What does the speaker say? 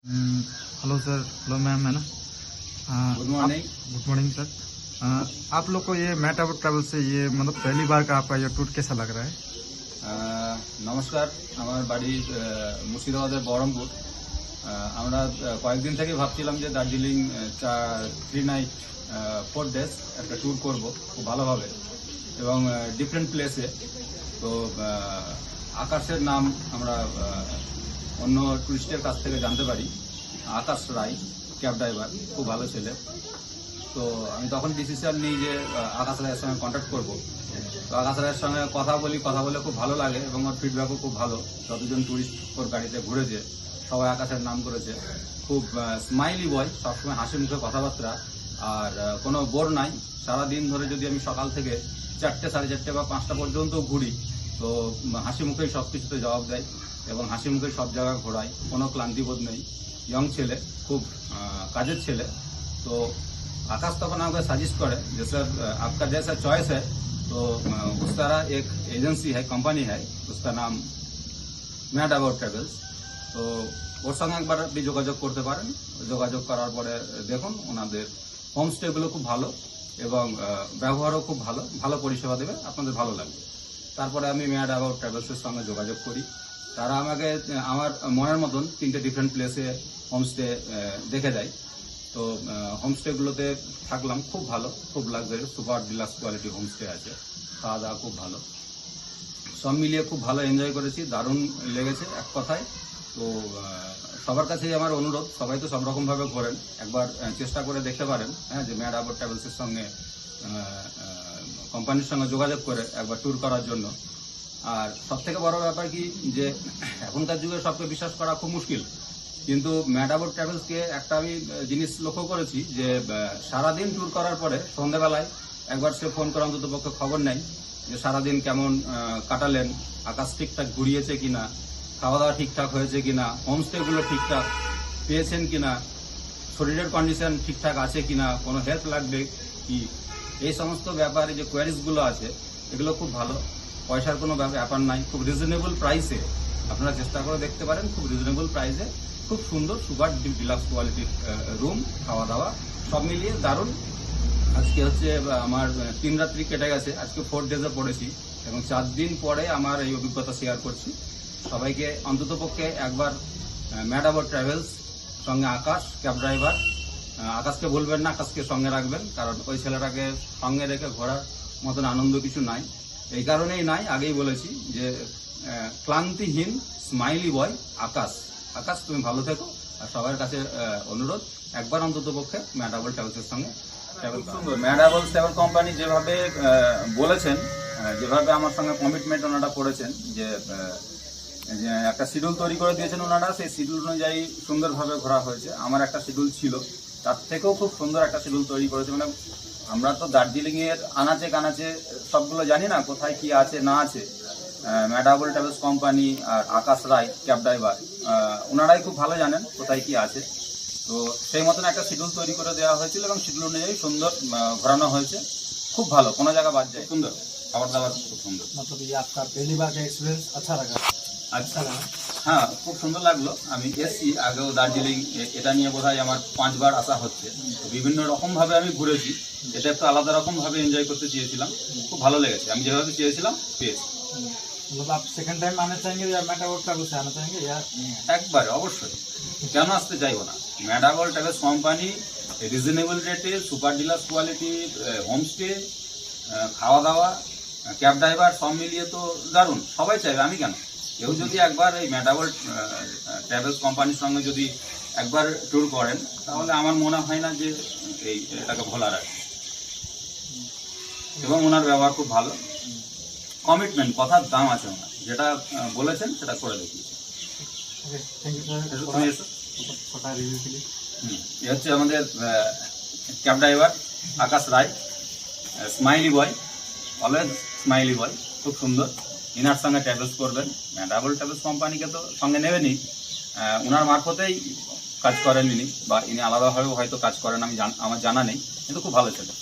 Hello sir, hello ma'am, है ना। Good morning. Good morning sir. आप लोग को ये मैट अबाउट ट्रैवल से ये मतलब पहली बार का आपका ये टूर कैसा लग रहा है? নমস্কার, আমার বাড়ি মুর্শিদাবাদের বহরমপুর। আমরা কয়েকদিন থেকে ভাবছিলাম যে দার্জিলিং 3 নাইট 4 ডেজ একটা ট্যুর করব খুব ভালোভাবে এবং ডিফারেন্ট প্লেসে। তো আকাশের নাম আমরা অন্য টুরিস্টের কাছ থেকে জানতে পারি। আকাশ রায় ক্যাব ড্রাইভার, খুব ভালো ছেলে। তো আমি তখন ডিসিশন নিই যে আকাশ রায়ের সঙ্গে কন্ট্যাক্ট করব। তো আকাশ রায়ের সঙ্গে কথা বলে খুব ভালো লাগে এবং ওর ফিডব্যাকও খুব ভালো। যতজন টুরিস্ট ওর গাড়িতে ঘুরেছে সবাই আকাশের নাম করেছে। খুব স্মাইলি বয়, সবসময় হাসি মুখে কথাবার্তা, আর কোনো বোর নাই। সারাদিন ধরে যদি আমি সকাল থেকে 4টে, 4:30 বা 5টা পর্যন্ত ঘুরি, তো হাসি মুখেই সব কিছুতে জবাব দেয় এবং হাসি মুখে সব জায়গা ঘোরায়, কোনো ক্লান্তিবোধ নেই। ইয়ং ছেলে, খুব কাজের ছেলে। তো आकाश तक हमको सजेस्ट करे जो सर आपका जैसा चॉइस है तो उस तरह एक एजेंसी है, कंपनी है, उसका नाम मैट अबाउट ट्रैवल्स। तो ওর সঙ্গে একবার আপনি যোগাযোগ করতে পারেন। যোগাযোগ করার পরে দেখুন ওনাদের হোমস্টেগুলো খুব ভালো এবং ব্যবহারও খুব ভালো, ভালো পরিষেবা দেবে, আপনাদের ভালো লাগবে। তারপরে আমি ম্যাট অ্যাবাউট ট্রাভেলসের সঙ্গে যোগাযোগ করি। তারা আমাকে আমার মনের মতন 3টে ডিফারেন্ট প্লেসে হোমস্টে দেখে দেয়। তো হোমস্টেগুলোতে থাকলাম, খুব ভালো, খুব luxury, super deluxe quality homestay আছে। খাওয়া দাওয়া খুব ভালো, সব মিলিয়ে খুব ভালো এনজয় করেছি, দারুণ লেগেছে এক কথায়। তো সবার কাছেই আমার অনুরোধ, সবাই তো সব রকমভাবে ঘোরেন, একবার চেষ্টা করে দেখতে পারেন, হ্যাঁ, যে ম্যাট অ্যাবাউট ট্রাভেলসের সঙ্গে কোম্পানির সঙ্গে যোগাযোগ করে একবার ট্যুর করার জন্য। আর সব থেকে বড় ব্যাপার কি, যে এখনকার যুগে সবকে বিশ্বাস করা খুব মুশকিল, কিন্তু ম্যাট অ্যাবাউট ট্রাভেলসকে একটা আমি জিনিস লক্ষ্য করেছি যে সারাদিন ট্যুর করার পরে সন্ধ্যাবেলায় একবার সে ফোন করে অন্তত পক্ষে খবর নেয় যে সারাদিন কেমন কাটালেন, আকাশ ঠিকঠাক ঘুরিয়েছে কিনা, খাওয়া দাওয়া ঠিকঠাক হয়েছে কিনা, হোমস্টেগুলো ঠিকঠাক পেয়েছেন কিনা, শরীরের কন্ডিশন ঠিকঠাক আছে কিনা, কোনো হেল্প লাগবে কি, এই সমস্ত ব্যাপারে যে কোয়ারিজগুলো আছে এগুলো খুব ভালো। পয়সার কোনো ব্যাপার নাই, খুব রিজনেবল প্রাইসে আপনারা চেষ্টা করে দেখতে পারেন। খুব রিজনেবল প্রাইসে খুব সুন্দর সুপার ডিলাক্স কোয়ালিটির রুম, খাওয়া দাওয়া সব মিলিয়ে দারুণ। আজকে হচ্ছে আমার 3 রাত্রি কেটে গেছে, আজকে 4 ডেজে পড়েছি এবং 4 দিন পরে আমার এই অভিজ্ঞতা শেয়ার করছি। সবাইকে অন্ততপক্ষে একবার ম্যাট অ্যাবাউট ট্রাভেলস সঙ্গে আকাশ ক্যাব ড্রাইভার, আকাশকে বলবেন না, আকাশকে সঙ্গে রাখবেন, কারণ ওই ছেলেটাকে সঙ্গে রেখে ঘোরার মতন আনন্দ কিছু নাই। এই কারণেই নাই, আগেই বলেছি যে ক্লান্তিহীন স্মাইলি বয় আকাশ। আকাশ, তুমি ভালো থেকো, আর সবার কাছে অনুরোধ একবার অন্তত পক্ষে ম্যাট অ্যাবাউট ট্রাভেলসের সঙ্গে ট্রাভেল। সুন্দর ম্যাট অ্যাবাউট ট্রাভেল কোম্পানি যেভাবে বলেছেন, যেভাবে আমার সঙ্গে কমিটমেন্ট ওনারা করেছেন, যে একটা শিডিউল তৈরি করে দিয়েছেন ওনারা, সেই শিডিউল অনুযায়ী সুন্দরভাবে ঘোরা হয়েছে। আমার একটা শিডিউল ছিল, তার থেকেও খুব সুন্দর একটা শিডিউল তৈরি করেছে। মানে আমরা তো দার্জিলিংয়ের আনাচে কানাচে সবগুলো জানি না, কোথায় কি আছে না আছে। ম্যাট অ্যাবাউট ট্রাভেলস কোম্পানি আর আকাশ রায় ক্যাব ড্রাইভার, ওনারাই খুব ভালো জানেন কোথায় কি আছে। তো সেই মতন একটা শিডিউল তৈরি করে দেওয়া হয়েছিল এবং শিডিউল অনুযায়ী সুন্দর ঘোরানো হয়েছে। খুব ভালো, কোনো জায়গা বাদ যায়, সুন্দর খাবার দাবার খুব সুন্দর। मतलब ये आपका पहली बार का एक्सपीरियंस अच्छा लगा? আচ্ছা, হ্যাঁ, খুব সুন্দর লাগলো। আমি এসছি আগেও দার্জিলিং, এটা নিয়ে বোধহয় আমার 5 বার আসা হচ্ছে। বিভিন্ন রকমভাবে আমি ঘুরেছি, এটা একটু আলাদা রকমভাবে এনজয় করতে চেয়েছিলাম, খুব ভালো লেগেছে। আমি যেভাবে চেয়েছিলাম পেয়েছি। मतलब आप सेकंड टाइम आना चाहेंगे या मैट अबाउट ट्रैवल से आना चाहेंगे या? একবারে অবশ্যই, কেন আসতে চাইবো না। Mat About Travels company reasonable রেটে, সুপার ডিলাক্স কোয়ালিটি হোমস্টে, খাওয়া দাওয়া, ক্যাব ড্রাইভার সব মিলিয়ে তো দারুণ। সবাই চাইবে, আমি কেন। কেউ যদি একবার এই ম্যাট অ্যাবাউট ট্রাভেলস কোম্পানির সঙ্গে যদি একবার ট্যুর করেন, তাহলে আমার মনে হয় না যে এটাকে ভোলার আছে। এবং ওনার ব্যবহার খুব ভালো, কমিটমেন্ট, কথার দাম আছে ওনার, যেটা বলেছেন সেটা করে দেখিয়েছে। थैंक यू सर, তুমি এসো। छोटा रिव्यू के लिए। এ হচ্ছে আমাদের ক্যাব ড্রাইভার আকাশ রায়, স্মাইলি বয়, অলওয়েজ স্মাইলি বয়, খুব সুন্দর। ইনার সঙ্গে ট্রাভেলস করবেন, ম্যাট অ্যাবাউট ট্রাভেলস কোম্পানিকে তো সঙ্গে নেবেনই, ওনার মারফতেই কাজ করেন ইনি, বা ইনি আলাদাভাবেও হয়তো কাজ করেন, আমার জানা নেই, কিন্তু খুব ভালো ছেলে।